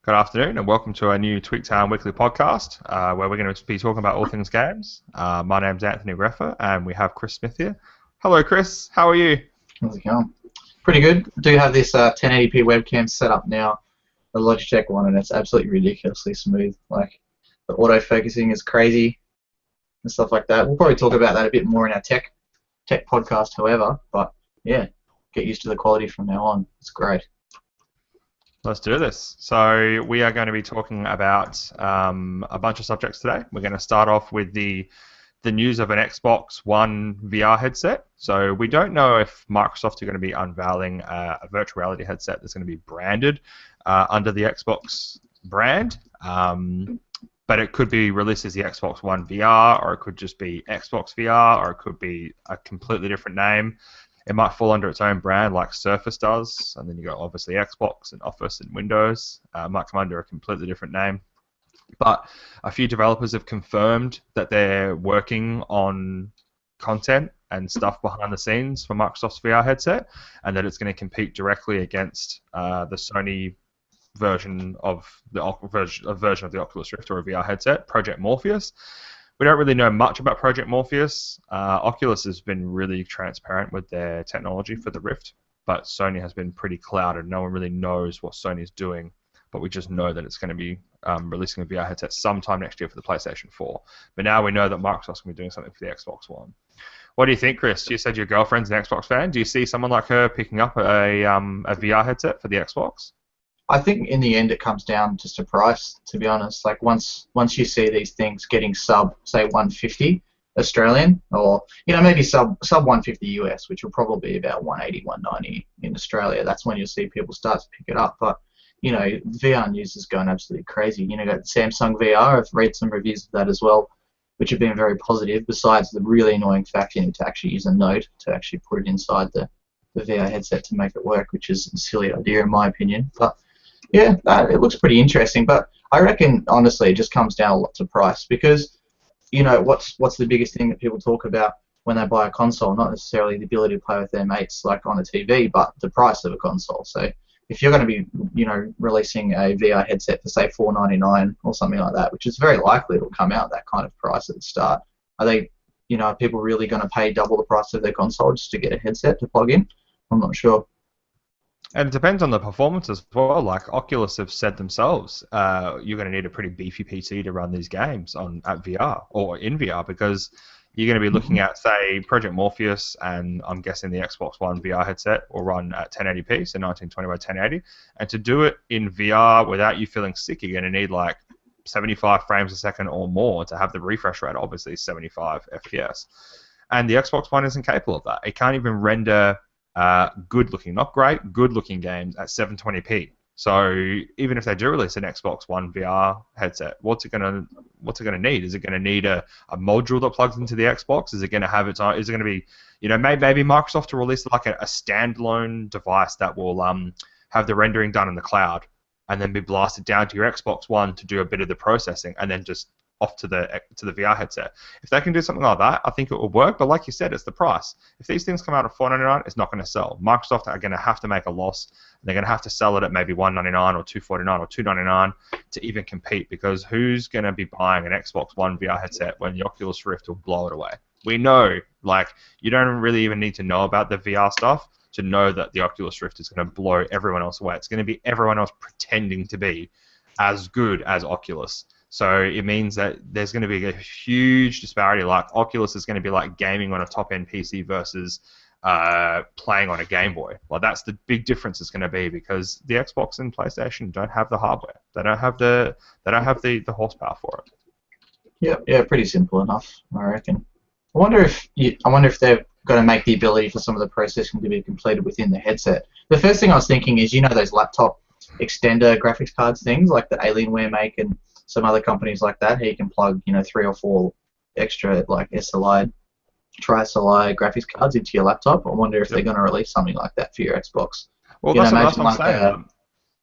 Good afternoon and welcome to our new TweakTown weekly podcast where we're going to be talking about all things games. My name's Anthony Greffer and we have Chris Smith here. Hello Chris, how are you? How's it going? Pretty good. I do have this 1080p webcam set up now, the Logitech one, and it's absolutely ridiculously smooth. Like, the autofocusing is crazy and stuff like that. We'll probably talk about that a bit more in our tech podcast, however, but yeah, get used to the quality from now on. It's great. Let's do this. So we are going to be talking about a bunch of subjects today. We're going to start off with the news of an Xbox One VR headset. So we don't know if Microsoft are going to be unveiling a virtual reality headset that's going to be branded under the Xbox brand. But it could be released as the Xbox One VR, or it could just be Xbox VR, or it could be a completely different name. It might fall under its own brand like Surface does, and then you got obviously Xbox and Office and Windows. It might come under a completely different name. But a few developers have confirmed that they're working on content and stuff behind the scenes for Microsoft's VR headset, and that it's going to compete directly against the Sony version of the Oculus Rift or a VR headset, Project Morpheus. We don't really know much about Project Morpheus. Oculus has been really transparent with their technology for the Rift, but Sony has been pretty clouded. No one really knows what Sony's doing, but we just know that it's going to be releasing a VR headset sometime next year for the PlayStation 4. But now we know that Microsoft's going to be doing something for the Xbox One. What do you think, Chris? You said your girlfriend's an Xbox fan. Do you see someone like her picking up a VR headset for the Xbox? I think in the end it comes down just to price, to be honest. Like once you see these things getting sub, say 150 Australian, or maybe sub 150 US, which will probably be about 180, 190 in Australia. That's when you'll see people start to pick it up. But VR news is going absolutely crazy. Got Samsung VR. I've read some reviews of that as well, which have been very positive. Besides the really annoying fact you need to actually use a node to actually put it inside the VR headset to make it work, which is a silly idea in my opinion. But yeah, it looks pretty interesting, but I reckon, honestly, it just comes down a lot to price because, what's the biggest thing that people talk about when they buy a console? Not necessarily the ability to play with their mates like on a TV, but the price of a console. So if you're going to be, releasing a VR headset for, say, $499 or something like that, which is very likely it'll come out that kind of price at the start, are people really going to pay double the price of their console just to get a headset to plug in? I'm not sure. And it depends on the performance as well. Like Oculus have said themselves, you're going to need a pretty beefy PC to run these games at VR or in VR because you're going to be looking at, say, Project Morpheus, and I'm guessing the Xbox One VR headset will run at 1080p, so 1920 by 1080. And to do it in VR without you feeling sick, you're going to need like 75 frames a second or more to have the refresh rate, obviously 75 FPS. And the Xbox One isn't capable of that. It can't even render good-looking, not great, good-looking games at 720p. So even if they do release an Xbox One VR headset, what's it gonna need? Is it gonna need a module that plugs into the Xbox? Is it gonna have its own? Is it gonna be, maybe Microsoft will release like a standalone device that will have the rendering done in the cloud and then be blasted down to your Xbox One to do a bit of the processing and then just off to the VR headset. If they can do something like that, I think it will work. But like you said, it's the price. If these things come out at $499, it's not going to sell. Microsoft are going to have to make a loss. They're going to have to sell it at maybe $199 or $249 or $299 to even compete. Because who's going to be buying an Xbox One VR headset when the Oculus Rift will blow it away? We know, you don't really even need to know about the VR stuff to know that the Oculus Rift is going to blow everyone else away. It's going to be everyone else pretending to be as good as Oculus. So it means that there's going to be a huge disparity. Like Oculus is going to be like gaming on a top-end PC versus playing on a Game Boy. Well, that's the big difference it's going to be because the Xbox and PlayStation don't have the hardware. They don't have the horsepower for it. Yeah, pretty simple enough, I reckon. I wonder if they're going to make the ability for some of the processing to be completed within the headset. The first thing I was thinking is, those laptop extender graphics cards things like the Alienware make and some other companies like that, how you can plug 3 or 4 extra like SLI, tri-SLI graphics cards into your laptop. I wonder if they're going to release something like that for your Xbox. Well, that's what I'm saying.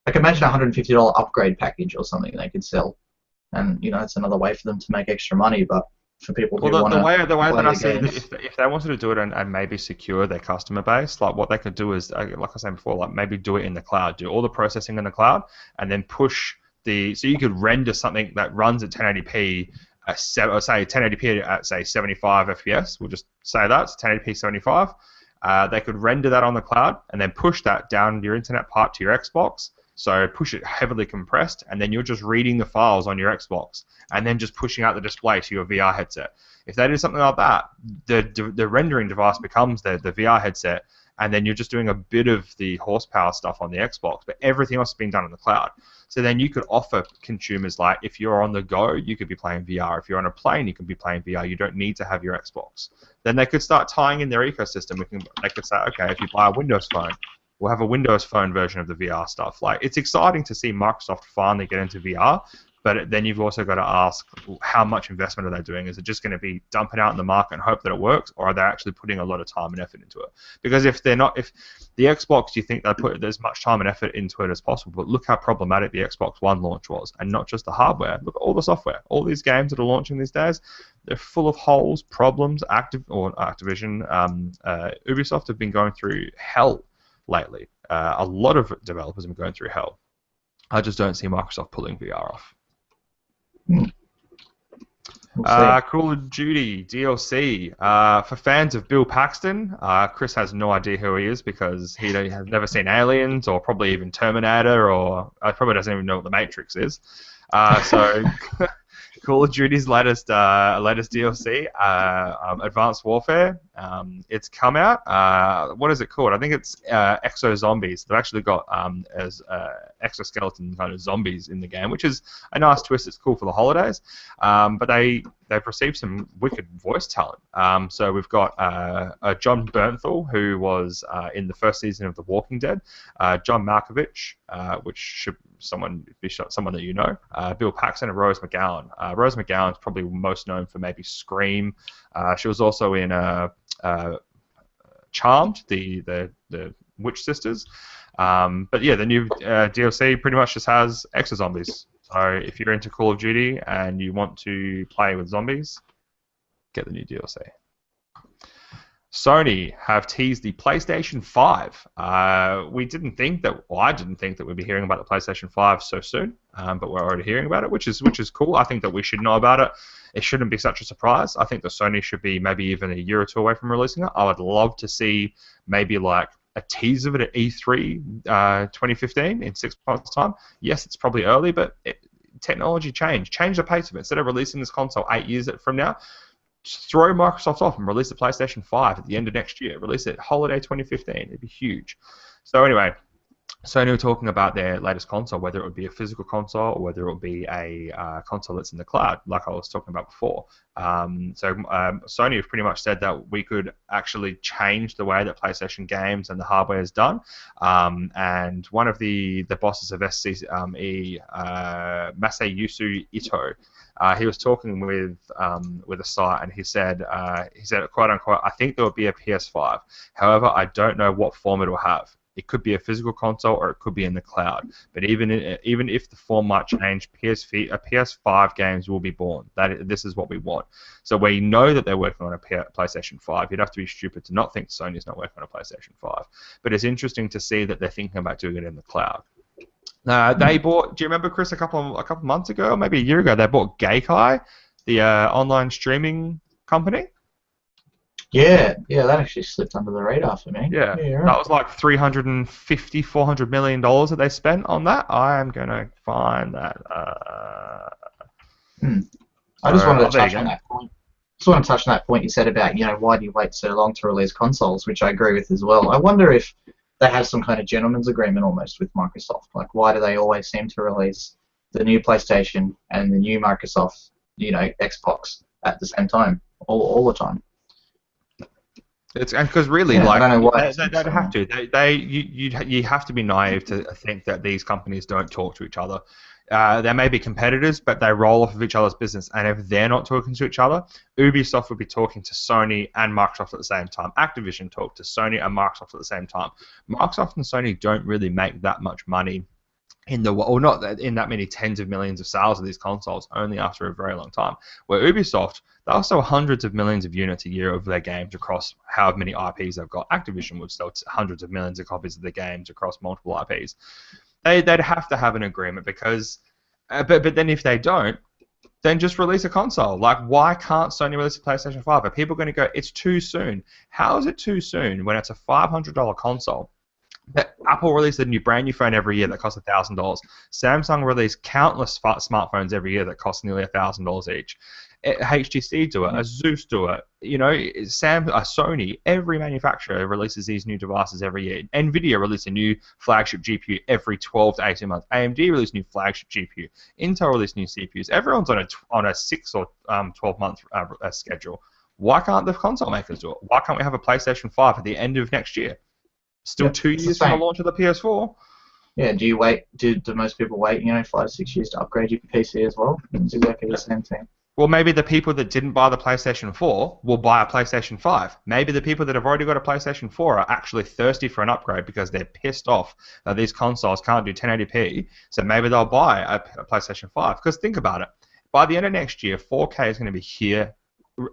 I can imagine a $150 upgrade package or something they could sell, and it's another way for them to make extra money. But for people who want to the way that I see games, it, if they wanted to do it and maybe secure their customer base, like what they could do is, like I said before, like maybe do it in the cloud, do all the processing in the cloud, and then push so you could render something that runs at 1080p or say 1080p at say 75 FPS. We'll just say that's 1080p 75. They could render that on the cloud and then push that down your internet pipe to your Xbox. So push it heavily compressed, and then you're just reading the files on your Xbox, and then just pushing out the display to your VR headset. If they did something like that, the rendering device becomes the VR headset, and then you're just doing a bit of the horsepower stuff on the Xbox, but everything else is being done on the cloud. So then you could offer consumers, like, if you're on the go, you could be playing VR. If you're on a plane, you can be playing VR. You don't need to have your Xbox. Then they could start tying in their ecosystem. They could say, okay, if you buy a Windows phone, we'll have a Windows Phone version of the VR stuff. Like, it's exciting to see Microsoft finally get into VR, but then you've also got to ask, how much investment are they doing? Is it just going to be dumping out in the market and hope that it works, or are they actually putting a lot of time and effort into it? Because if the Xbox, you think they put as much time and effort into it as possible, but look how problematic the Xbox One launch was, and not just the hardware. Look at all the software. All these games that are launching these days, they're full of holes, problems. Activision, Ubisoft have been going through hell lately. A lot of developers have been going through hell. I just don't see Microsoft pulling VR off. Call of Duty DLC. For fans of Bill Paxton, Chris has no idea who he is because he has never seen Aliens or probably even Terminator, or probably doesn't even know what The Matrix is. So Call of Duty's latest DLC, Advanced Warfare. It's come out. What is it called? I think it's Exo Zombies. They've actually got as exoskeleton kind of zombies in the game, which is a nice twist. It's cool for the holidays. But they've received some wicked voice talent. So we've got John Bernthal, who was in the first season of The Walking Dead. John Malkovich, which should someone that you know. Bill Paxton and Rose McGowan. Rose McGowan is probably most known for maybe Scream. She was also in Charmed, the Witch Sisters. But yeah, the new DLC pretty much just has exo-zombies. So if you're into Call of Duty and you want to play with zombies, get the new DLC. Sony have teased the PlayStation 5. I didn't think that we'd be hearing about the PlayStation 5 so soon, but we're already hearing about it, which is cool. I think that we should know about it. It shouldn't be such a surprise. I think that Sony should be maybe even a year or two away from releasing it. I would love to see maybe like a tease of it at E3 2015 in 6 months' time. Yes, it's probably early, but technology change the pace of it. Instead of releasing this console 8 years from now, just throw Microsoft off and release the PlayStation 5 at the end of next year. Release it holiday 2015. It'd be huge. So anyway, Sony were talking about their latest console, whether it would be a physical console or whether it would be a console that's in the cloud, like I was talking about before. Sony have pretty much said that we could actually change the way that PlayStation games and the hardware is done. And one of the bosses of SCE, Masayusu Ito, he was talking with a site, and he said, quote unquote, I think there will be a PS5. However, I don't know what form it will have. It could be a physical console or it could be in the cloud. But even if the form might change, PS5 games will be born. This is what we want. So we know that they're working on a PlayStation 5. You'd have to be stupid to not think Sony's not working on a PlayStation 5. But it's interesting to see that they're thinking about doing it in the cloud. They bought. Do you remember, Chris? A couple months ago, or maybe a year ago, they bought Gaikai, the online streaming company. Yeah, that actually slipped under the radar for me. Yeah, right. That was like $350-400 million that they spent on that. I am gonna find that. I just wanted to touch on that point. You said about, why do you wait so long to release consoles, which I agree with as well. I wonder if they have some kind of gentleman's agreement almost with Microsoft. Like, why do they always seem to release the new PlayStation and the new Microsoft, Xbox at the same time, all the time? It's because really, I don't know why they have to. You have to be naive to think that these companies don't talk to each other. They may be competitors, but they roll off of each other's business. And if they're not talking to each other, Ubisoft would be talking to Sony and Microsoft at the same time. Activision talk to Sony and Microsoft at the same time. Microsoft and Sony don't really make that much money not in that many tens of millions of sales of these consoles, only after a very long time. Where Ubisoft, they'll sell hundreds of millions of units a year of their games across however many IPs they've got. Activision would sell hundreds of millions of copies of their games across multiple IPs. They'd have to have an agreement because But then if they don't, then just release a console. Like, why can't Sony release a PlayStation 5? Are people going to go, it's too soon? How is it too soon when it's a $500 console? Apple released a brand new phone every year that costs $1,000. Samsung released countless smartphones every year that cost nearly $1,000 each. HTC do it, Asus do it. You know, Sony, every manufacturer releases these new devices every year. Nvidia releases a new flagship GPU every 12 to 18 months. AMD releases new flagship GPU. Intel releases new CPUs. Everyone's on a 6 or 12-month schedule. Why can't the console makers do it? Why can't we have a PlayStation 5 at the end of next year? Still 2 years from the launch of the PS4. Yeah, do you wait? Do most people wait, 5 to 6 years to upgrade your PC as well? It's exactly the same thing. Well, maybe the people that didn't buy the PlayStation 4 will buy a PlayStation 5. Maybe the people that have already got a PlayStation 4 are actually thirsty for an upgrade because they're pissed off that these consoles can't do 1080p, so maybe they'll buy a PlayStation 5. Because think about it. By the end of next year, 4K is going to be here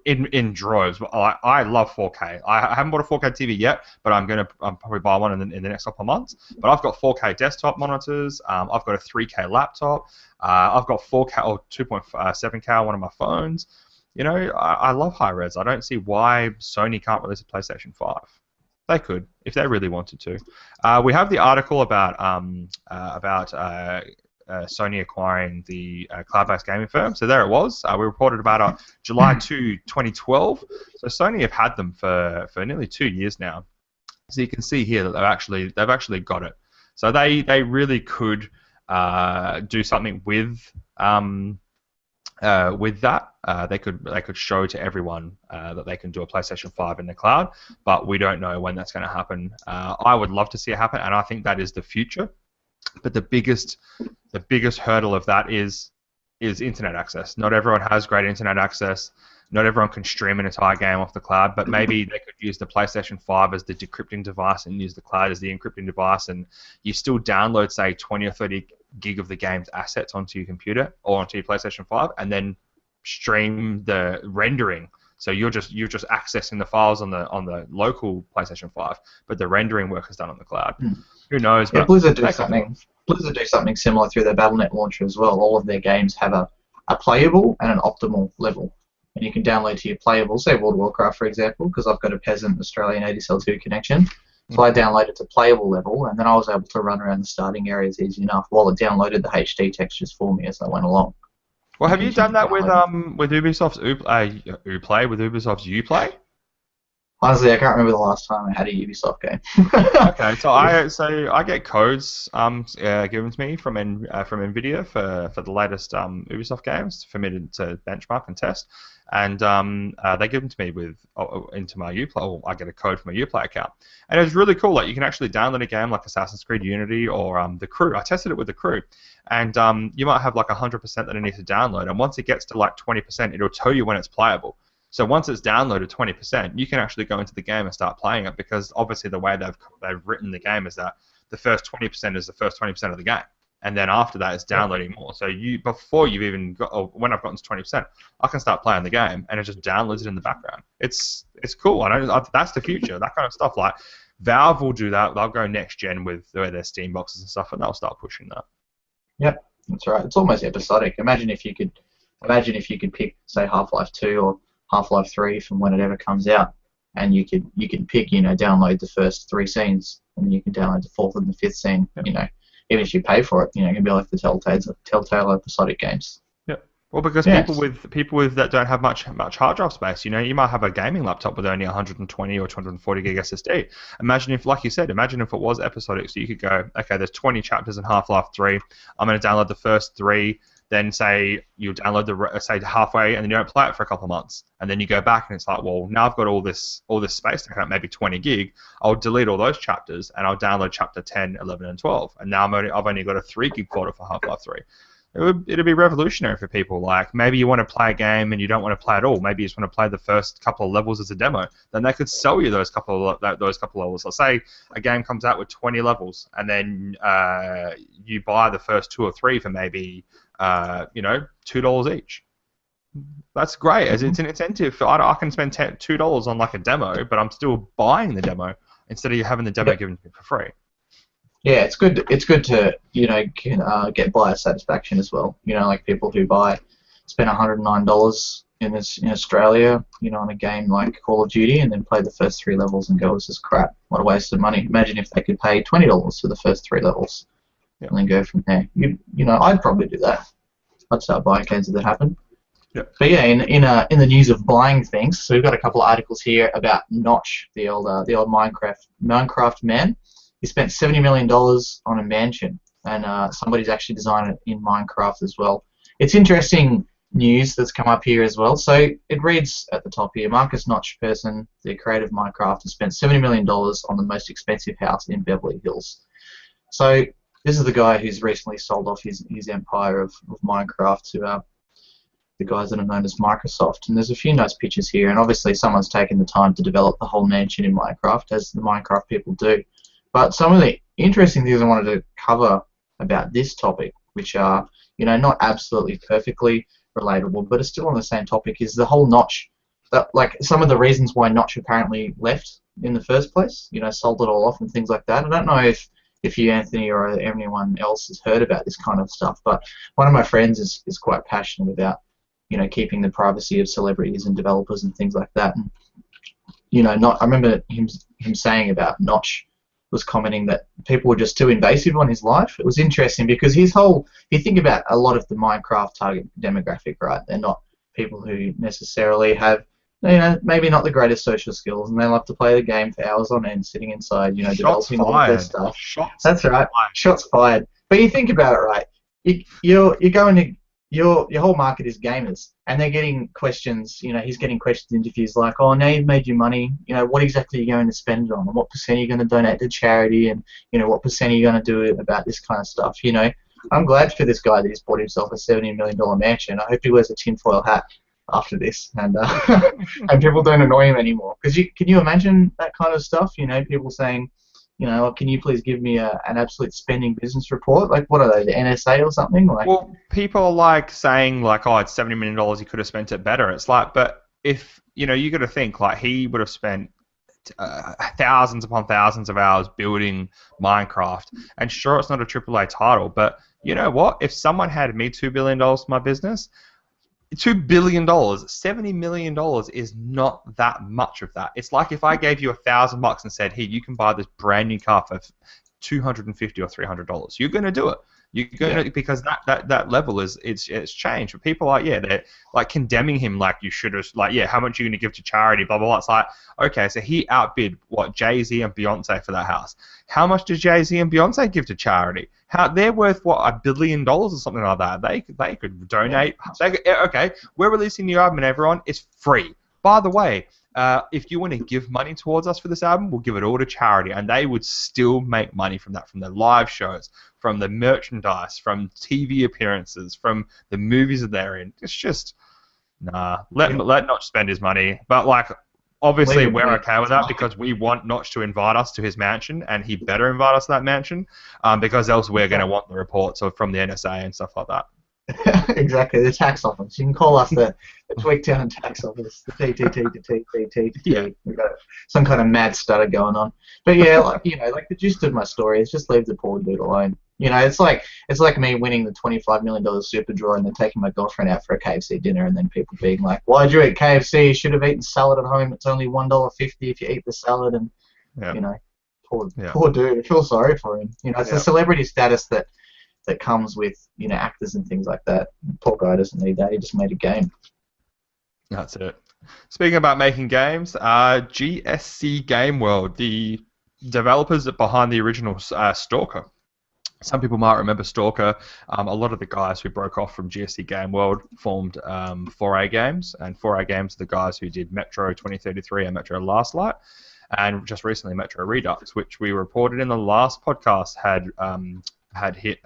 in droves. I love 4K. I haven't bought a 4K TV yet, but I'm probably buy one in the next couple of months. But I've got 4K desktop monitors. I've got a 3K laptop. I've got 4K or 2.7K on one of my phones. I love high res. I don't see why Sony can't release a PlayStation 5. They could if they really wanted to. We have the article about Sony acquiring the cloud-based gaming firm. So there it was. We reported about it July 2, 2012. So Sony have had them for nearly 2 years now. So you can see here that they've actually got it. So they really could do something with that. They could show to everyone that they can do a PlayStation 5 in the cloud, but we don't know when that's going to happen. I would love to see it happen, and I think that is the future. But the biggest hurdle of that is internet access. Not everyone has great internet access. Not everyone can stream an entire game off the cloud, but maybe they could use the PlayStation 5 as the decrypting device and use the cloud as the encrypting device, and you still download, say, 20 or 30 gig of the game's assets onto your computer or onto your PlayStation 5, and then stream the rendering. So you're just accessing the files on the local PlayStation 5, but the rendering work is done on the cloud. Who knows? Yeah, Blizzard do something similar through their Battle.net launcher as well. All of their games have a playable and an optimal level, and you can download to your playable, say World of Warcraft, for example, because I've got a peasant Australian ADSL2 connection. So I downloaded to playable level, and then I was able to run around the starting areas easy enough while it downloaded the HD textures for me as I went along. Well, have you done that with Ubisoft's Uplay, with Ubisoft's Uplay? Honestly, I can't remember the last time I had a Ubisoft game. Okay, so I get codes given to me from Nvidia for the latest Ubisoft games for me to benchmark and test, and they give them to me into my Uplay. Or I get a code from my Uplay account, and it's really cool. Like, you can actually download a game like Assassin's Creed Unity or The Crew. I tested it with The Crew, and you might have like 100% that it needs to download, and once it gets to like 20%, it'll tell you when it's playable. So once it's downloaded 20%, you can actually go into the game and start playing it, because obviously the way they've written the game is that the first 20% is the first 20% of the game, and then after that it's downloading more. So before you've even got, or when I've gotten to 20%, I can start playing the game, and it just downloads it in the background. It's cool. That's the future. That kind of stuff. Like, Valve will do that. They'll go next gen with their Steam boxes and stuff, and they'll start pushing that. Yep, that's right. It's almost episodic. Imagine if you could pick, say, Half-Life 2 or Half-Life 3 from when it ever comes out, and you could pick, download the first 3 scenes, and then you can download the 4th and the 5th scene. Even if you pay for it, it can be like the Telltale episodic games. Yeah. Well, because people with that don't have much hard drive space, you might have a gaming laptop with only 120 or 240 gig SSD. Imagine if, like you said, if it was episodic, so you could go, okay, there's 20 chapters in Half-Life 3. I'm going to download the first 3. Then say you download say halfway, and then you don't play it for a couple of months, and then you go back and it's like, well, now I've got all this space, maybe 20 gig. I'll delete all those chapters and I'll download chapter 10, 11, and 12, and now I've only got a 3 gig folder for Half-Life 3. It'd be revolutionary for people. Like, maybe you want to play a game and you don't want to play it all. Maybe you just want to play the first couple of levels as a demo. Then they could sell you those couple of levels. Let's say a game comes out with 20 levels, and then you buy the first 2 or 3 for maybe $2 each. That's great. As it's an incentive. I can spend $2 on like a demo, but I'm still buying the demo instead of having the demo given to me for free. Yeah, it's good. It's good to get buyer satisfaction as well. Like people who spend $109 in Australia, on a game like Call of Duty, and then play the first 3 levels and go, "This is crap. What a waste of money." Imagine if they could pay $20 for the first 3 levels Yeah. and then go from there. I'd probably do that. I'd start buying games if that happened. Yeah. But yeah, in the news of buying things, so we've got a couple of articles here about Notch, the old Minecraft man. He spent $70 million on a mansion, and somebody's actually designed it in Minecraft as well. It's interesting news that's come up here as well. So it reads at the top here: Marcus Notch person, the creator of Minecraft, has spent $70 million on the most expensive house in Beverly Hills. So this is the guy who's recently sold off his empire of Minecraft to the guys that are known as Microsoft. And there's a few nice pictures here, and obviously someone's taken the time to develop the whole mansion in Minecraft, as the Minecraft people do. But some of the interesting things I wanted to cover about this topic, which are, not absolutely perfectly relatable, but are still on the same topic, is the whole Notch. Like some of the reasons why Notch apparently left in the first place, sold it all off and things like that. I don't know if you, Anthony, or anyone else has heard about this kind of stuff, but one of my friends is quite passionate about keeping the privacy of celebrities and developers and things like that. And I remember him saying about Notch was commenting that people were just too invasive on his life. It was interesting because if you think about a lot of the Minecraft target demographic, right? They're not people who necessarily have, maybe not the greatest social skills, and they love to play the game for hours on end, sitting inside, developing all of their stuff. That's right. Shots fired. But you think about it, right? You're going to your whole market is gamers, and they're getting questions. He's getting questions, interviews like, "Oh, now you've made your money. What exactly are you going to spend it on, and what percent are you going to donate to charity, and what percent are you going to do about this kind of stuff?" I'm glad for this guy that he's bought himself a $70 million mansion. I hope he wears a tinfoil hat after this, and and people don't annoy him anymore. Because can you imagine that kind of stuff? People saying, can you please give me an absolute spending business report? Like, what are they, the NSA or something? Well, people are like saying like, "Oh, it's $70 million. He could have spent it better." It's like, but if you got to think like he would have spent thousands upon thousands of hours building Minecraft, and sure, it's not a AAA title, but you know what? If someone handed me $2 billion for my business, $2 billion, $70 million is not that much of that. It's like if I gave you $1,000 and said, "Here, you can buy this brand new car for $250 or $300." You're gonna do it. You're gonna because that level it's changed. But people are they're like condemning him like you should have how much are you gonna give to charity, blah blah blah. It's like, okay, so he outbid what Jay-Z and Beyonce for that house. How much did Jay-Z and Beyonce give to charity? They're worth what, $1 billion or something like that. They could donate. Okay, we're releasing the album and everyone, it's free. By the way, if you want to give money towards us for this album, we'll give it all to charity, and they would still make money from that, from the live shows, from the merchandise, from TV appearances, from the movies that they're in. It's just let Notch spend his money, but like. Obviously, we're okay with that because we want Notch to invite us to his mansion, and he better invite us to that mansion, because else we're going to want the reports from the NSA and stuff like that. Exactly, the tax office. You can call us the TweakTown tax office, the TTT. Yeah. We've got some kind of mad stutter going on. But yeah, like the gist of my story is just leave the poor dude alone. It's like me winning the $25 million super draw and then taking my girlfriend out for a KFC dinner, and then people being like, "Why'd you eat KFC? You should have eaten salad at home. It's only $1.50 if you eat the salad." And poor dude. I feel sorry for him. It's the celebrity status that comes with actors and things like that. Poor guy doesn't need that. He just made a game. That's it. Speaking about making games, GSC Game World, the developers behind the original Stalker. Some people might remember Stalker. A lot of the guys who broke off from GSC Game World formed 4A Games, and 4A Games are the guys who did Metro 2033 and Metro Last Light, and just recently Metro Redux, which we reported in the last podcast had hit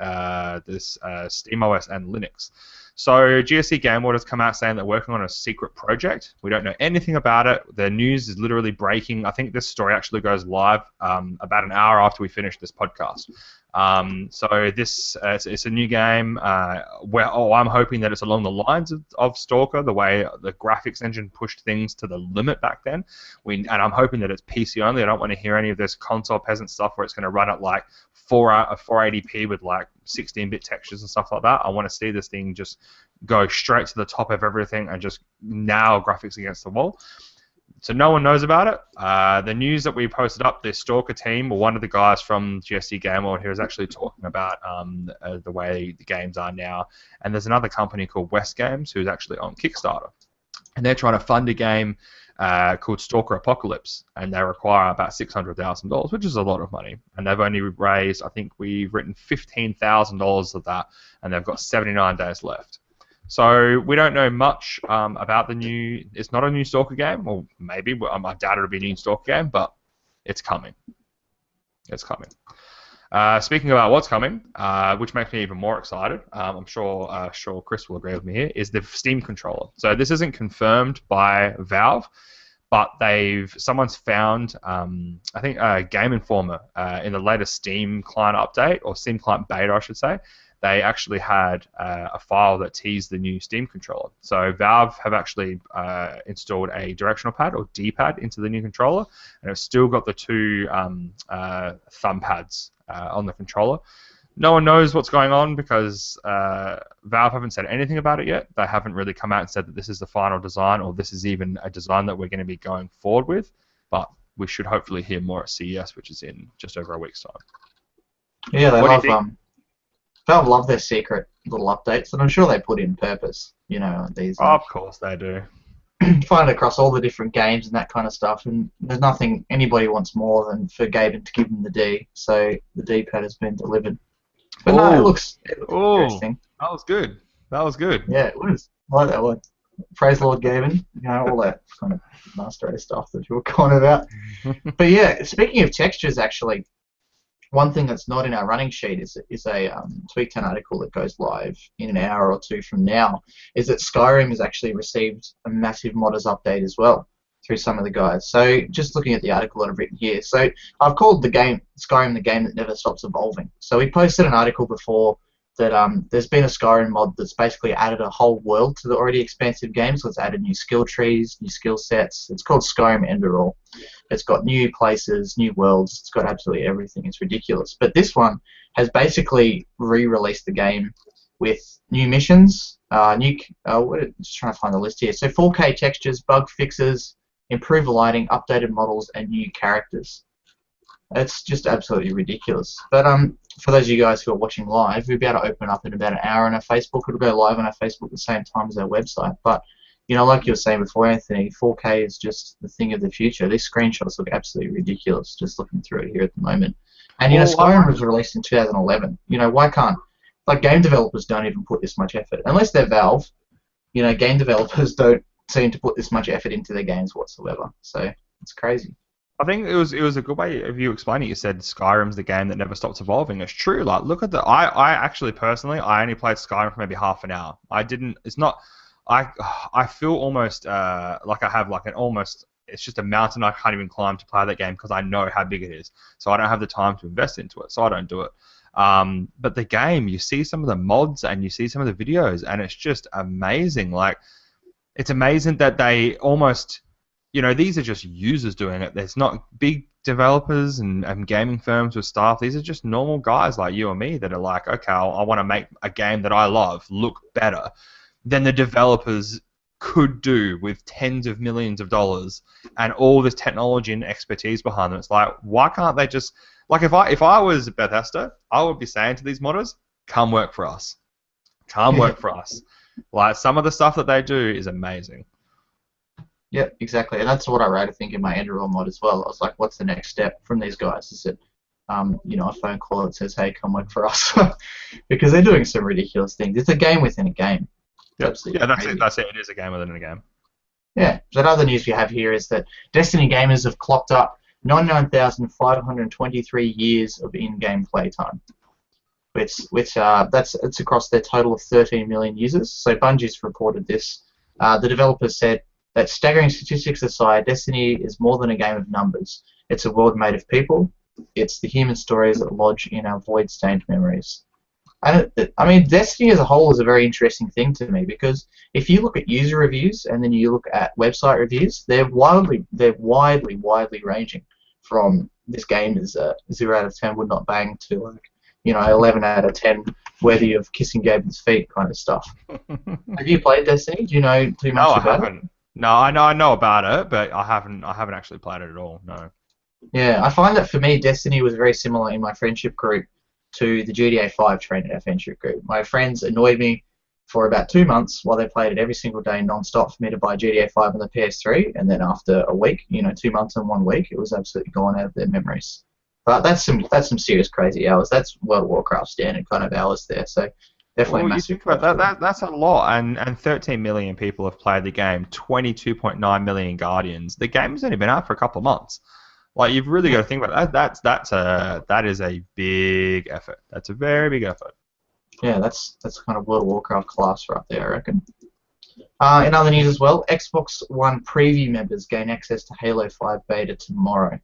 this SteamOS and Linux. So GSC Game World has come out saying they're working on a secret project. We don't know anything about it. The news is literally breaking. I think this story actually goes live about an hour after we finish this podcast. So this it's a new game. I'm hoping that it's along the lines of Stalker, the way the graphics engine pushed things to the limit back then. And I'm hoping that it's PC only. I don't want to hear any of this console peasant stuff where it's going to run at like 480p with like 16-bit textures and stuff like that. I want to see this thing just go straight to the top of everything and just nail graphics against the wall. So no one knows about it. The news that we posted up, the Stalker team, or one of the guys from GSC Game World here is actually talking about the way the games are now. And there's another company called West Games who's actually on Kickstarter. And they're trying to fund a game called Stalker Apocalypse. And they require about $600,000, which is a lot of money. And they've only raised, I think we've written $15,000 of that, and they've got 79 days left. So we don't know much about the new. It's not a new Stalker game, or maybe I doubt it'll be a new Stalker game, but it's coming. It's coming. Speaking about what's coming, which makes me even more excited, I'm sure Chris will agree with me here, is the Steam controller. So this isn't confirmed by Valve, but someone's found, I think, Game Informer in the latest Steam client update, or Steam client beta, I should say. They actually had a file that teased the new Steam controller. So Valve have actually installed a directional pad, or D-pad, into the new controller, and it's still got the two thumb pads on the controller. No one knows what's going on because Valve haven't said anything about it yet. They haven't really come out and said that this is the final design, or this is even a design that we're going to be going forward with. But we should hopefully hear more at CES, which is in just over a week's time. Yeah, they love Valve love their secret little updates, and I'm sure they put in purpose. You know, these. Of course they do. Find it across all the different games and that kind of stuff, and there's nothing anybody wants more than for Gaben to give them the D. So the D-pad has been delivered. But no, it looks interesting. That was good. That was good. Yeah, it was. I like that word. Praise Lord Gaben. You know, all that kind of Master Race stuff that you were going about. But yeah, speaking of textures, actually, one thing that's not in our running sheet is a TweakTown article that goes live in an hour or two from now, is that Skyrim has actually received a massive modders update as well through some of the guys. So just looking at the article that I've written here. So I've called the game Skyrim the game that never stops evolving. So we posted an article before that there's been a Skyrim mod that's basically added a whole world to the already expansive game. So it's added new skill trees, new skill sets. It's called Skyrim Enderall. It's got new places, new worlds. It's got absolutely everything. It's ridiculous. But this one has basically re-released the game with new missions, just trying to find the list here. So 4K textures, bug fixes, improved lighting, updated models, and new characters. It's just absolutely ridiculous. But for those of you guys who are watching live, we'll be able to open up in about an hour on our Facebook. It'll go live on our Facebook at the same time as our website. But, you know, like you were saying before, Anthony, 4K is just the thing of the future. These screenshots look absolutely ridiculous just looking through it here at the moment. And, you know, Skyrim was released in 2011. You know, why can't... Like, game developers don't even put this much effort. Unless they're Valve, you know, game developers don't seem to put this much effort into their games whatsoever. So, it's crazy. I think it was a good way of you explaining it. You said Skyrim's the game that never stops evolving. It's true. Like, look at I actually personally, I only played Skyrim for maybe half an hour. I feel almost like I have like an almost. It's just a mountain I can't even climb to play that game because I know how big it is. So I don't have the time to invest into it. So I don't do it. But the game, you see some of the mods and you see some of the videos, and it's just amazing. Like, it's amazing that they almost. You know, these are just users doing it. There's not big developers and gaming firms with staff. These are just normal guys like you and me that are like, okay, I want to make a game that I love look better than the developers could do with tens of millions of dollars and all this technology and expertise behind them. It's like, why can't they just... Like, if I was Bethesda, I would be saying to these modders, come work for us. Come work for us. Like, some of the stuff that they do is amazing. Yeah, exactly, and that's what I wrote, I think, in my Enderall mod as well. I was like, what's the next step from these guys? Is it, you know, a phone call that says, hey, come work for us? Because they're doing some ridiculous things. It's a game within a game. Yep. Yeah, that's it. That's it. It is a game within a game. Yeah. So the other news we have here is that Destiny gamers have clocked up 99,523 years of in-game playtime. It's across their total of 13 million users. So Bungie's reported this. The developers said that staggering statistics aside, Destiny is more than a game of numbers. It's a world made of people. It's the human stories that lodge in our void-stained memories. And I mean, Destiny as a whole is a very interesting thing to me because if you look at user reviews and then you look at website reviews, they're widely ranging from this game is 0 out of 10 would not bang to like 11 out of 10 worthy of kissing Gaben's feet kind of stuff. Have you played Destiny? Do you know too No, much I about it? haven't. No, I know about it, but I haven't actually played it at all. No. Yeah, I find that for me, Destiny was very similar in my friendship group to the GTA 5 train in our friendship group. My friends annoyed me for about 2 months while they played it every single day non-stop for me to buy GTA 5 on the PS3, and then after a week, 2 months and 1 week, it was absolutely gone out of their memories. But that's some serious crazy hours. That's World of Warcraft standard kind of hours there. So definitely Well, you massive. think about that's a lot, and 13 million people have played the game, 22.9 million Guardians. The game's only been out for a couple of months. Like, you've really got to think about that. That is a big effort. That's a very big effort. Yeah, that's kind of World of Warcraft class right there, I reckon. In other news as well, Xbox One preview members gain access to Halo 5 beta tomorrow.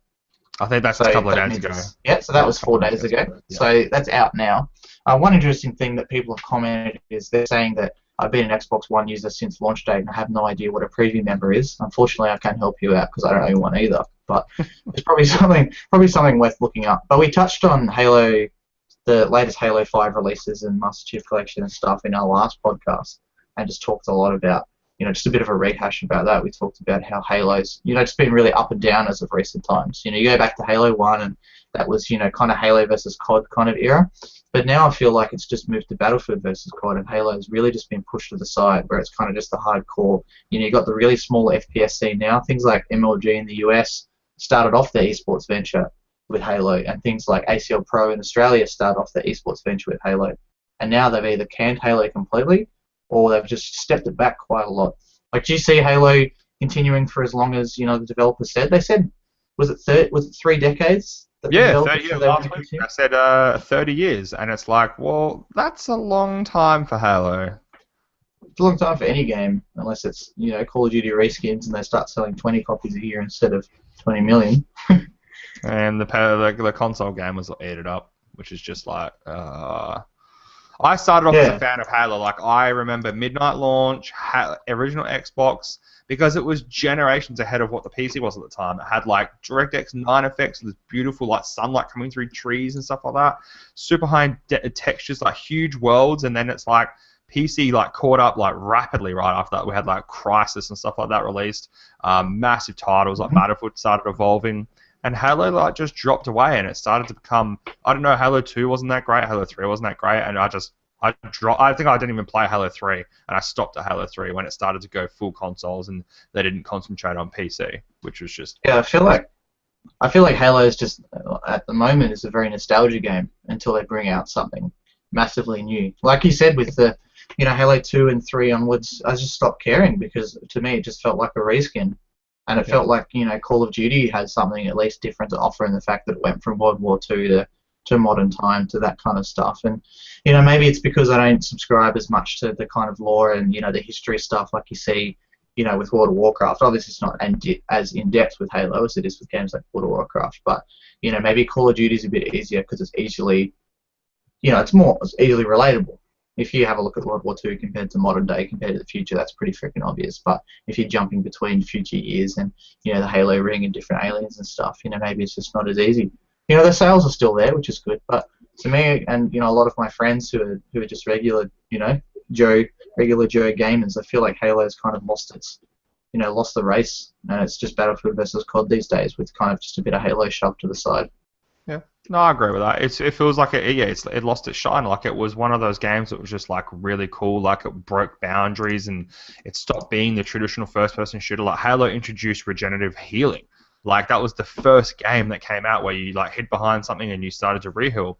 I think that's So a couple of that days ago. means, yeah, so that was 4 days ago. Yeah. So that's out now. One interesting thing that people have commented is they're saying that I've been an Xbox One user since launch date and I have no idea what a preview member is. Unfortunately, I can't help you out because I don't own one either. But it's probably something worth looking up. But we touched on Halo, the latest Halo 5 releases and Master Chief Collection and stuff in our last podcast, and just talked a lot about, just a bit of a rehash about that. We talked about how Halo's, it's been really up and down as of recent times. You go back to Halo 1 and that was, kind of Halo versus COD kind of era. But now I feel like it's just moved to Battlefield versus COD, and Halo's really just been pushed to the side, where it's kind of just the hardcore. You got the really small FPS scene now. Things like MLG in the US started off their esports venture with Halo, and things like ACL Pro in Australia started off their esports venture with Halo. And now they've either canned Halo completely, or they've just stepped it back quite a lot. Like, do you see Halo continuing for as long as the developers said? They said, was it 3 decades? That the Yeah, developers 30 said years. they Last wanted to week continue? I said 30 years, and it's like, well, that's a long time for Halo. It's a long time for any game, unless it's Call of Duty reskins and they start selling 20 copies a year instead of 20 million. And the console game was ate it up, which is just like, I started off as a Yeah. fan of Halo. Like, I remember Midnight Launch, original Xbox, because it was generations ahead of what the PC was at the time. It had like DirectX 9 effects, this beautiful like sunlight coming through trees and stuff like that. Super high textures, like huge worlds, and then it's like PC like caught up like rapidly right after that. We had like Crisis and stuff like that released. Massive titles like Mhm. Battlefield started evolving. And Halo like just dropped away, and it started to become, I don't know, Halo 2 wasn't that great, Halo 3 wasn't that great, and I think I didn't even play Halo 3, and I stopped at Halo 3 when it started to go full consoles and they didn't concentrate on PC, which was just Yeah, I feel like Halo is just at the moment is a very nostalgia game until they bring out something massively new. Like you said with the Halo 2 and 3 onwards, I just stopped caring because to me it just felt like a reskin. And it felt like, Call of Duty had something at least different to offer in the fact that it went from World War II to modern time to that kind of stuff. And, maybe it's because I don't subscribe as much to the kind of lore and, the history stuff like you see, with World of Warcraft. Obviously it's not as in-depth with Halo as it is with games like World of Warcraft. But, maybe Call of Duty is a bit easier because it's easily, it's easily relatable. If you have a look at World War II compared to modern day, compared to the future, that's pretty freaking obvious. But if you're jumping between future years and the Halo ring and different aliens and stuff, maybe it's just not as easy. The sales are still there, which is good. But to me, and a lot of my friends who are just regular Joe gamers, I feel like Halo's kind of lost the race, and it's just Battlefield versus COD these days with kind of just a bit of Halo shoved to the side. Yeah, no, I agree with that. It feels like it lost its shine. Like, it was one of those games that was just like really cool. Like, it broke boundaries and it stopped being the traditional first-person shooter. Like, Halo introduced regenerative healing. Like, that was the first game that came out where you like hid behind something and you started to reheal.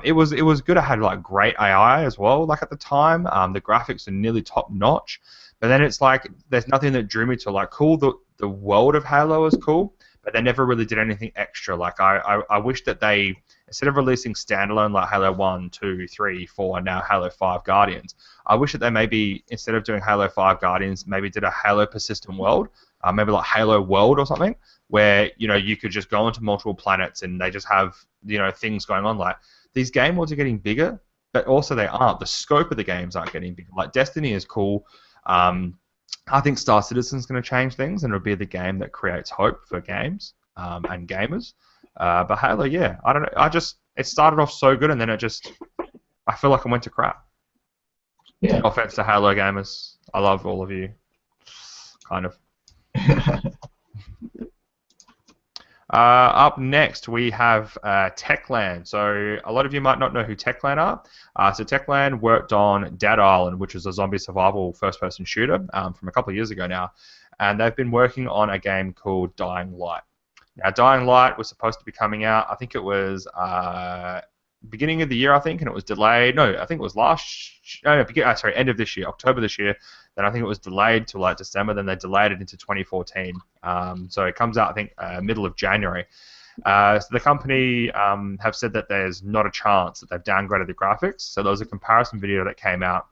It was good. It had like great AI as well. Like, at the time, the graphics are nearly top notch. But then it's like there's nothing that drew me to like cool. The world of Halo is cool, but they never really did anything extra. Like, I wish that they, instead of releasing standalone like Halo 1, 2, 3, 4, and now Halo 5 Guardians, I wish that they maybe, instead of doing Halo 5 Guardians, maybe did a Halo Persistent World, maybe like Halo World or something, where you could just go into multiple planets and they just have things going on. Like these game worlds are getting bigger, but also they aren't. The scope of the games aren't getting bigger. Like Destiny is cool. I think Star Citizen's going to change things, and it'll be the game that creates hope for games and gamers. But Halo, yeah, I don't know. It started off so good, and then I feel like it went to crap. Yeah. No offense to Halo gamers. I love all of you. Kind of. Up next, we have Techland. So a lot of you might not know who Techland are. So Techland worked on Dead Island, which is a zombie survival first-person shooter from a couple of years ago now. And they've been working on a game called Dying Light. Now, Dying Light was supposed to be coming out, I think it was beginning of the year, and it was delayed. No, I think it was end of this year, October this year. Then I think it was delayed to like December. Then they delayed it into 2014. So it comes out, I think, middle of January. So the company have said that there's not a chance that they've downgraded the graphics. So there was a comparison video that came out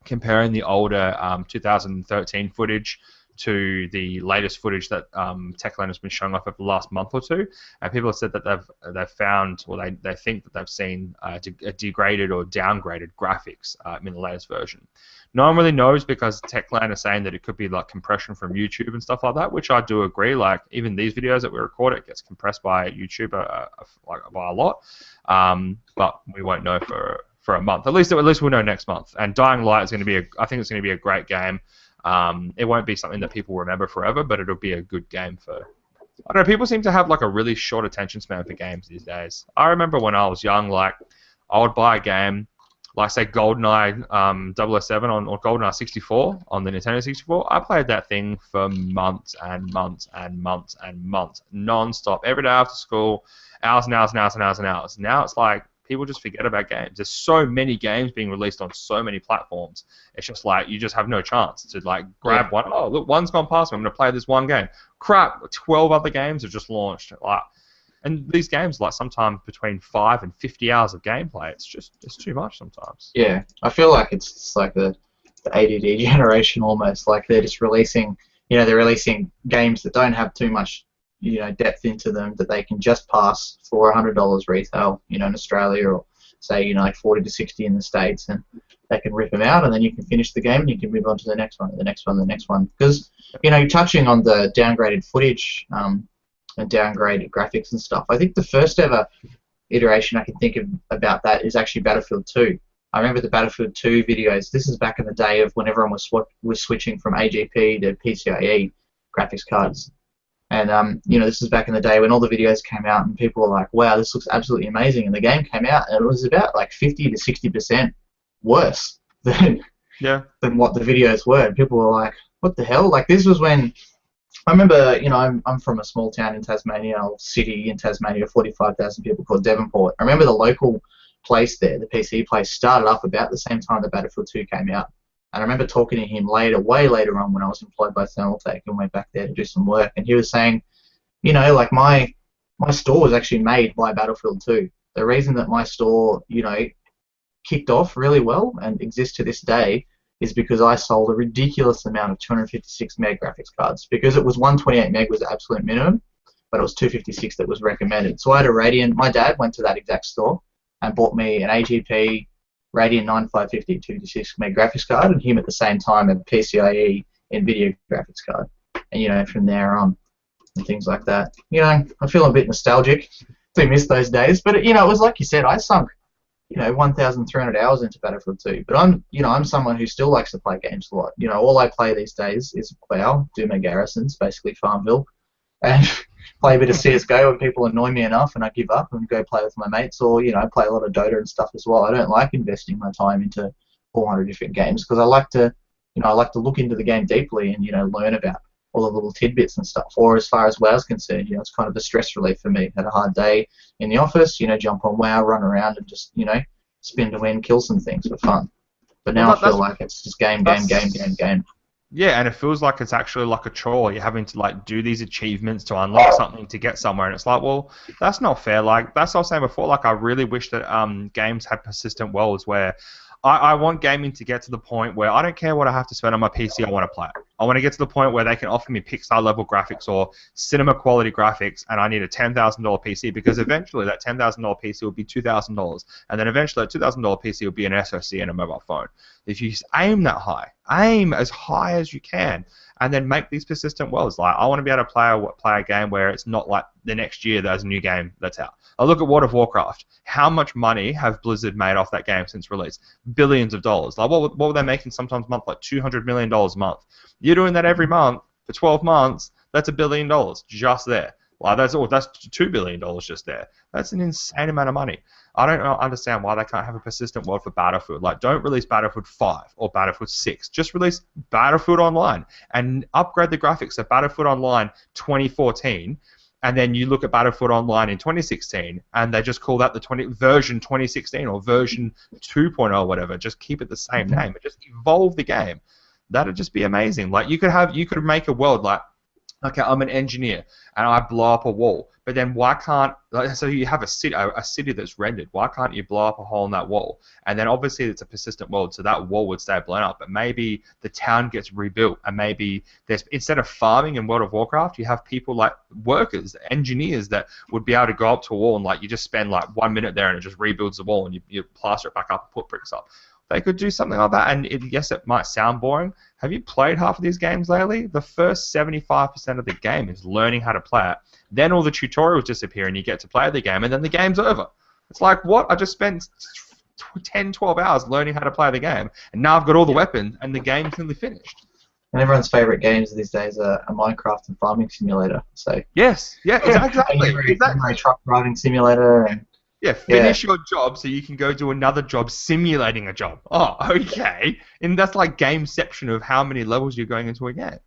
comparing the older 2013 footage to the latest footage that Techland has been showing off over the last month or two, and people have said that they've found, or they think that they've seen a degraded or downgraded graphics in the latest version. No one really knows because Techland is saying that it could be like compression from YouTube and stuff like that, which I do agree. Like even these videos that we record, it gets compressed by YouTube by a lot, but we won't know for a month. At least we'll know next month. And Dying Light is going to be I think it's going to be a great game. It won't be something that people remember forever, but it'll be a good game for... I don't know, people seem to have like a really short attention span for games these days. I remember when I was young, like, I would buy a game, like say GoldenEye 007 or GoldenEye 64 on the Nintendo 64. I played that thing for months and months and months and months, non-stop, every day after school, hours and hours and hours and hours and hours. Now it's like, people just forget about games. There's so many games being released on so many platforms. It's just like you just have no chance to like grab one. Oh, look, one's gone past me. I'm going to play this one game. Crap, 12 other games have just launched. And these games like sometimes between 5 and 50 hours of gameplay. It's too much sometimes. Yeah, I feel like it's like the ADD generation almost. Like they're just releasing, they're releasing games that don't have too much depth into them that they can just pass for $100 retail, in Australia, or say, like 40 to 60 in the States, and they can rip them out, and then you can finish the game and you can move on to the next one, the next one, the next one. Because, touching on the downgraded footage and downgraded graphics and stuff, I think the first ever iteration I can think of about that is actually Battlefield 2. I remember the Battlefield 2 videos. This is back in the day of when everyone was switching from AGP to PCIe graphics cards. And, this is back in the day when all the videos came out and people were like, wow, this looks absolutely amazing. And the game came out and it was about like 50 to 60% worse than what the videos were. And people were like, what the hell? Like this was when, I remember, I'm from a small town in Tasmania, or city in Tasmania, 45,000 people, called Devonport. I remember the local place there, the PC place, started up about the same time that Battlefield 2 came out. And I remember talking to him way later on when I was employed by Thermaltake and went back there to do some work. And he was saying, like my store was actually made by Battlefield 2. The reason that my store, kicked off really well and exists to this day is because I sold a ridiculous amount of 256 meg graphics cards. Because it was 128 meg was the absolute minimum, but it was 256 that was recommended. So I had a Radeon. My dad went to that exact store and bought me an AGP Radeon 9550 256 meg graphics card, and him at the same time a PCIe NVIDIA graphics card. And from there on, and things like that. I feel a bit nostalgic. Do miss those days, but it was like you said, I sunk 1,300 hours into Battlefield 2. But I'm someone who still likes to play games a lot. All I play these days is WoW, do my garrisons, basically Farmville, and play a bit of CS:GO when people annoy me enough and I give up and go play with my mates, or play a lot of Dota and stuff as well. I don't like investing my time into 400 different games because I like to look into the game deeply and learn about all the little tidbits and stuff. Or as far as WoW's concerned, it's kind of a stress relief for me. Had a hard day in the office, jump on WoW, run around and just spin to win, kill some things for fun. But now I feel like it's just game. Yeah, and it feels like it's actually like a chore. You're having to like do these achievements to unlock something to get somewhere, and it's like, well, that's not fair. Like that's what I was saying before. Like I really wish that games had persistent worlds where I want gaming to get to the point where I don't care what I have to spend on my PC. I want to play it. I want to get to the point where they can offer me Pixar level graphics or cinema quality graphics, and I need a $10,000 PC, because eventually that $10,000 PC will be $2,000, and then eventually that $2,000 PC will be an SoC and a mobile phone. If you aim that high, aim as high as you can, and then make these persistent worlds. Like, I want to be able to play a game where it's not like the next year there's a new game that's out. I look at World of Warcraft. How much money have Blizzard made off that game since release? Billions of dollars. Like, what were they making sometimes a month? Like $200 million a month. You're doing that every month for 12 months. That's $1 billion just there. Like, that's $2 billion just there. That's an insane amount of money. I don't understand why they can't have a persistent world for Battlefield. Like, don't release Battlefield 5 or Battlefield 6. Just release Battlefield Online and upgrade the graphics of Battlefield Online 2014, and then you look at Battlefield Online in 2016, and they just call that the version 2016 or version 2.0 or whatever. Just keep it the same name, but just evolve the game. That'd just be amazing. Like, you could make a world like, okay, I'm an engineer and I blow up a wall, but then why can't, so you have a city that's rendered, why can't you blow up a hole in that wall? And then obviously it's a persistent world, so that wall would stay blown up, but maybe the town gets rebuilt, and maybe instead of farming in World of Warcraft, you have people like workers, engineers that would be able to go up to a wall and like you just spend like 1 minute there and it just rebuilds the wall and you plaster it back up and put bricks up. They could do something like that, and yes, it might sound boring. Have you played half of these games lately? The first 75% of the game is learning how to play it. Then all the tutorials disappear, and you get to play the game, and then the game's over. It's like, what? I just spent 10, 12 hours learning how to play the game, and now I've got all the weapons, and the game's nearly finished. And everyone's favourite games these days are Minecraft and Farming Simulator. So yes, yeah, exactly. Truck driving simulator and. Yeah, finish your job so you can go do another job simulating a job. Oh, okay. And that's like gameception of how many levels you're going into a game.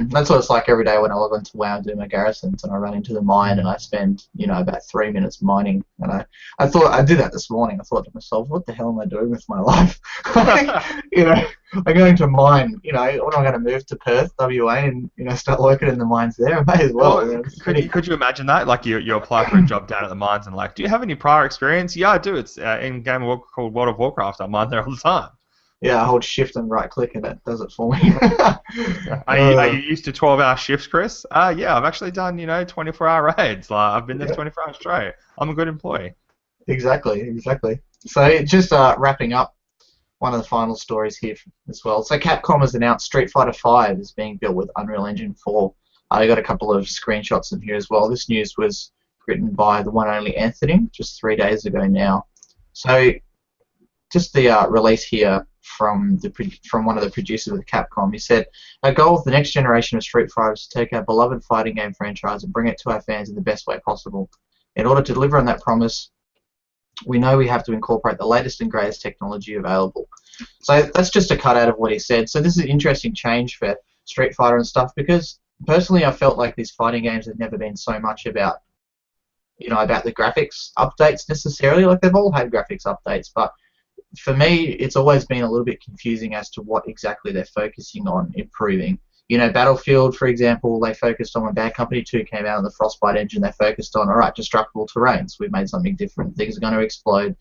That's what it's like every day when I log into WoW and do my garrisons, and I run into the mine and I spend, about 3 minutes mining. And I thought, I did that this morning. I thought to myself, what the hell am I doing with my life? I'm going to mine. When am I going to move to Perth, WA, and start working in the mines there? I may as well. Could you imagine that? Like you apply for a job down at the mines and like, do you have any prior experience? Yeah, I do. It's in game called World of Warcraft. I mine there all the time. Yeah, I hold shift and right click and it does it for me. Are you used to 12-hour shifts, Chris? Yeah, I've actually done 24-hour raids. Like, I've been there 24 hours straight. I'm a good employee. Exactly. So just wrapping up one of the final stories here as well. So Capcom has announced Street Fighter V is being built with Unreal Engine 4. I got a couple of screenshots in here as well. This news was written by the one and only Anthony just 3 days ago now. So just the release here from one of the producers of Capcom. He said, "Our goal with the next generation of Street Fighter is to take our beloved fighting game franchise and bring it to our fans in the best way possible. In order to deliver on that promise, we know we have to incorporate the latest and greatest technology available." So that's just a cutout of what he said. So this is an interesting change for Street Fighter and stuff, because personally I felt like these fighting games have never been so much about about the graphics updates necessarily. Like, they've all had graphics updates, but for me, it's always been a little bit confusing as to what exactly they're focusing on improving. Battlefield, for example, they focused on when Bad Company 2 came out on the Frostbite engine, they focused on, alright, destructible terrains. We've made something different. Things are going to explode.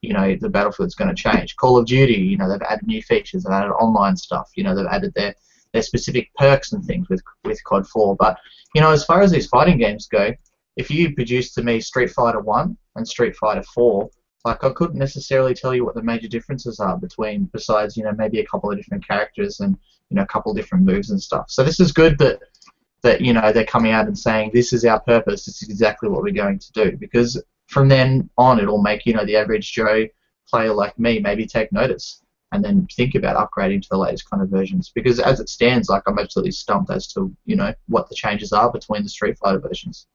The Battlefield's going to change. Call of Duty, they've added new features. They've added online stuff. They've added their specific perks and things with COD 4. But, as far as these fighting games go, if you produce to me Street Fighter 1 and Street Fighter 4, like, I couldn't necessarily tell you what the major differences are besides, maybe a couple of different characters and, a couple of different moves and stuff. So this is good that they're coming out and saying, this is our purpose, this is exactly what we're going to do. Because from then on, it'll make, the average Joe player like me maybe take notice and then think about upgrading to the latest kind of versions. Because as it stands, like, I'm absolutely stumped as to, what the changes are between the Street Fighter versions.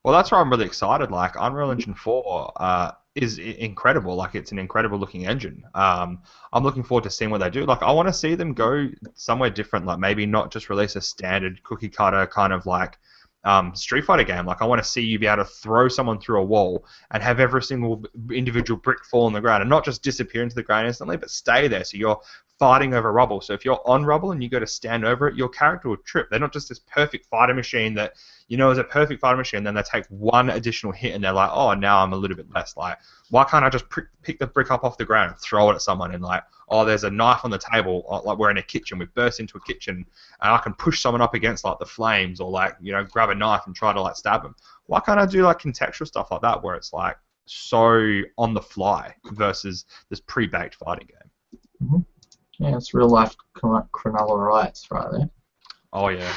Well, that's why I'm really excited. Like, Unreal Engine 4 is incredible. Like, it's an incredible looking engine. I'm looking forward to seeing what they do. Like, I want to see them go somewhere different. Like, maybe not just release a standard cookie cutter kind of like Street Fighter game. Like, I want to see you be able to throw someone through a wall and have every single individual brick fall on the ground, and not just disappear into the ground instantly, but stay there. So you're fighting over rubble. So if you're on rubble and you go to stand over it, your character will trip. They're not just this perfect fighter machine that is a perfect fighter machine. Then they take one additional hit and they're like, oh, now I'm a little bit less. Like, why can't I just pick the brick up off the ground and throw it at someone and like, oh, there's a knife on the table, like we're in a kitchen, we burst into a kitchen, and I can push someone up against like the flames, or like grab a knife and try to like stab them. Why can't I do like contextual stuff like that where it's like so on the fly versus this pre-baked fighting game? Mm-hmm. Yeah, it's real life Cronulla riots right there. Oh yeah.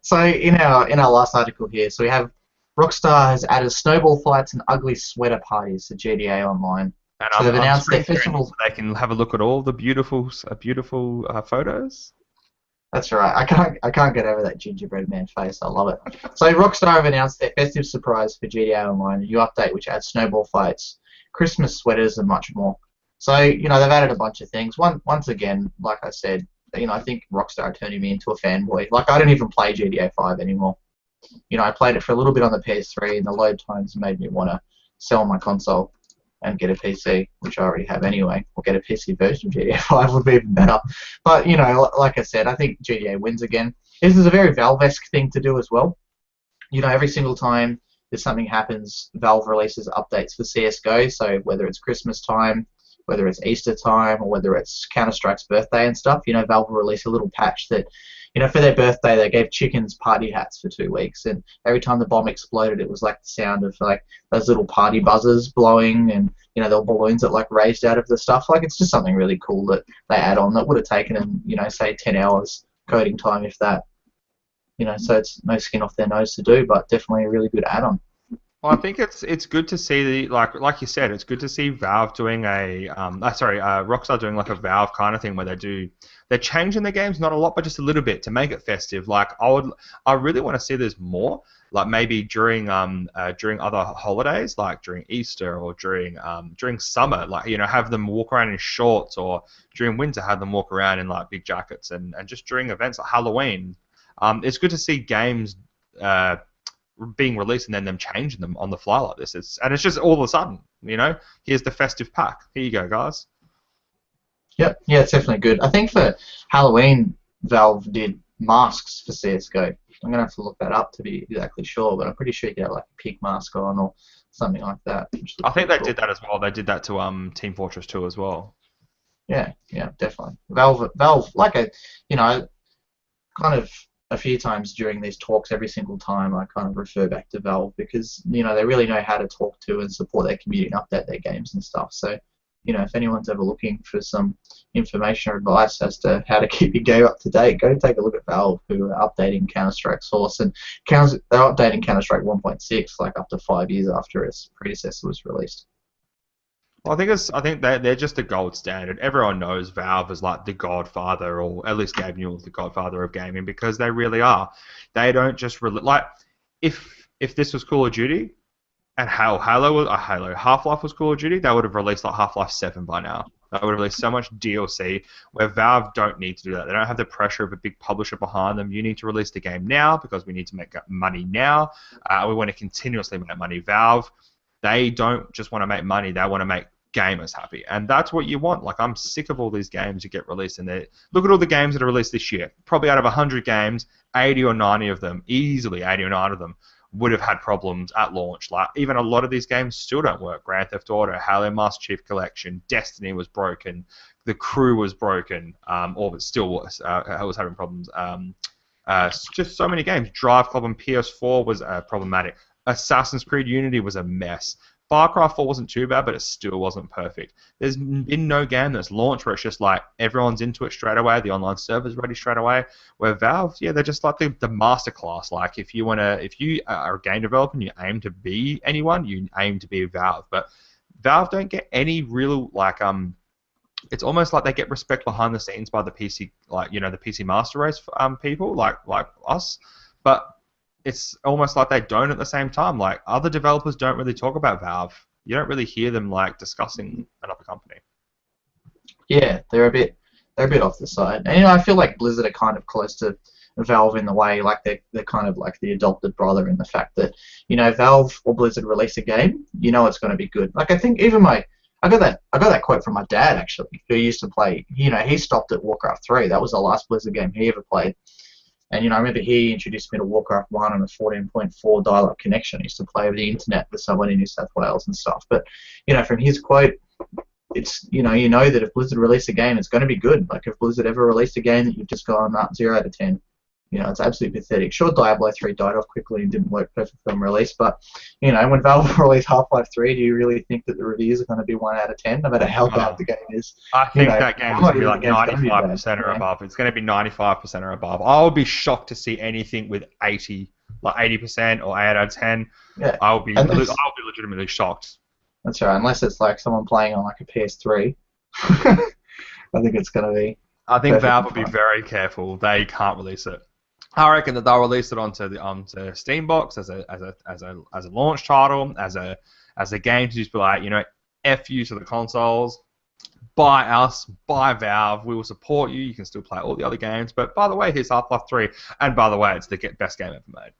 So in our last article here, so we have Rockstar has added snowball fights and ugly sweater parties to GTA Online. And so they've announced their festival. So they can have a look at all the beautiful photos. That's right. I can't get over that gingerbread man face. I love it. So Rockstar have announced their festive surprise for GTA Online, a new update which adds snowball fights, Christmas sweaters, and much more. So they've added a bunch of things. Once again, like I said, I think Rockstar are turning me into a fanboy. Like, I don't even play GTA 5 anymore. I played it for a little bit on the PS3, and the load times made me want to sell my console and get a PC, which I already have anyway, or get a PC version of GTA 5 would be even better. But, like I said, I think GTA wins again. This is a very Valve-esque thing to do as well. Every single time that something happens, Valve releases updates for CSGO, so whether it's Christmas time, whether it's Easter time, or whether it's Counter-Strike's birthday and stuff, Valve will release a little patch that, for their birthday, they gave chickens party hats for 2 weeks, and every time the bomb exploded, it was like the sound of like those little party buzzers blowing, and there were balloons that like raised out of the stuff. Like, it's just something really cool that they add on that would have taken them, say 10 hours coding time, if that. So it's no skin off their nose to do, but definitely a really good add-on. Well, I think it's good to see like you said, it's good to see Valve doing Rockstar doing like a Valve kind of thing where they're changing the games, not a lot, but just a little bit to make it festive. Like, I really want to see this more, like maybe during other holidays, like during Easter or during summer, like have them walk around in shorts, or during winter have them walk around in like big jackets, and just during events like Halloween. It's good to see games being released and then them changing them on the fly like this. It's just all of a sudden, here's the festive pack. Here you go, guys. Yep, yeah, it's definitely good. I think for Halloween, Valve did masks for CSGO. I'm gonna have to look that up to be exactly sure, but I'm pretty sure you get like a pig mask on or something like that. I think they did that as well. They did that to Team Fortress 2 as well. Yeah, definitely. Valve, like kind of a few times during these talks, every single time I kind of refer back to Valve because they really know how to talk to and support their community and update their games and stuff. So if anyone's ever looking for some information or advice as to how to keep your game up to date, go take a look at Valve, who are updating Counter-Strike Source, and they're updating Counter-Strike 1.6 like up to 5 years after its predecessor was released. Well, I think they're just the gold standard. Everyone knows Valve is like the godfather, or at least Gabe Newell's the godfather of gaming, because they really are. They don't just like if this was Call of Duty and Half-Life was Call of Duty, they would have released like Half-Life 7 by now. They would have released so much DLC, where Valve don't need to do that. They don't have the pressure of a big publisher behind them. You need to release the game now because we need to make money now. We want to continuously make money. Valve, they don't just want to make money. They want to make gamers happy, and that's what you want. Like, I'm sick of all these games that get released, and look at all the games that are released this year. Probably out of 100 games, 80 or 90 of them, easily 80 or 90 of them, would have had problems at launch. Like, even a lot of these games still don't work. Grand Theft Auto, Halo Master Chief Collection, Destiny was broken, The Crew was broken, or it still was having problems. Just so many games. Drive Club on PS4 was problematic. Assassin's Creed Unity was a mess. Far Cry 4 wasn't too bad, but it still wasn't perfect. There's been no game that's launched where it's just like everyone's into it straight away, the online server's ready straight away. Where Valve, they're just like the masterclass. Like, if you are a game developer and you aim to be anyone, you aim to be Valve. But Valve don't get any real it's almost like they get respect behind the scenes by the PC, like the PC Master Race people like us, but it's almost like they don't at the same time. Like, other developers don't really talk about Valve. You don't really hear them like discussing another company. Yeah, they're a bit off the side. And I feel like Blizzard are kind of close to Valve in the way, like they're kind of like the adopted brother in the fact that Valve or Blizzard release a game, it's going to be good. Like, I think even my I got that quote from my dad actually, who used to play. He stopped at Warcraft 3. That was the last Blizzard game he ever played. And I remember he introduced me to Warcraft 1 on a 14.4 dial-up connection. I used to play over the internet with someone in New South Wales and stuff. But from his quote, it's you know that if Blizzard release a game, it's going to be good. Like if Blizzard ever released a game that you've just gone up 0 out of 10, it's absolutely pathetic. Sure, Diablo 3 died off quickly and didn't work perfectly on release, but when Valve release Half-Life 3, do you really think that the reviews are going to be 1 out of 10, no matter how bad the game is? I think that game is going to be like 95% or above. It's going to be 95% or above. I would be shocked to see anything with 80% or 8 out of 10. Yeah. I'll be legitimately shocked. That's right, unless it's like someone playing on like a PS3. I think it's going to be. I think Valve will be very careful. They can't release it. I reckon that they'll release it onto Steambox as a launch title, as a game to just be like, F you to the consoles, buy us, buy Valve, we will support you. You can still play all the other games, but by the way, here's Half-Life 3, and by the way, it's the best game ever made.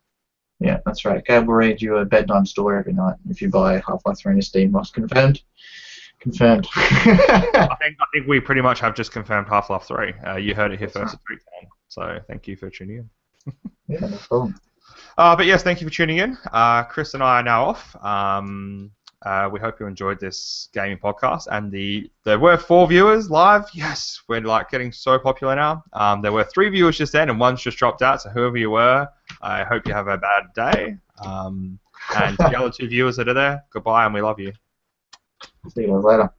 Yeah, that's right. Gabe will read you a bedtime story every night if you buy Half-Life 3 in a Steambox. Confirmed. I think we pretty much have just confirmed Half-Life 3. You heard it here first at TweakTown, so thank you for tuning in. Yeah, no problem. But yes, thank you for tuning in. Chris and I are now off. We hope you enjoyed this gaming podcast. And there were 4 viewers live. Yes, we're getting so popular now. There were 3 viewers just then, and one's just dropped out. So whoever you were, I hope you have a bad day. And the other 2 viewers that are there, goodbye, and we love you. See you guys later.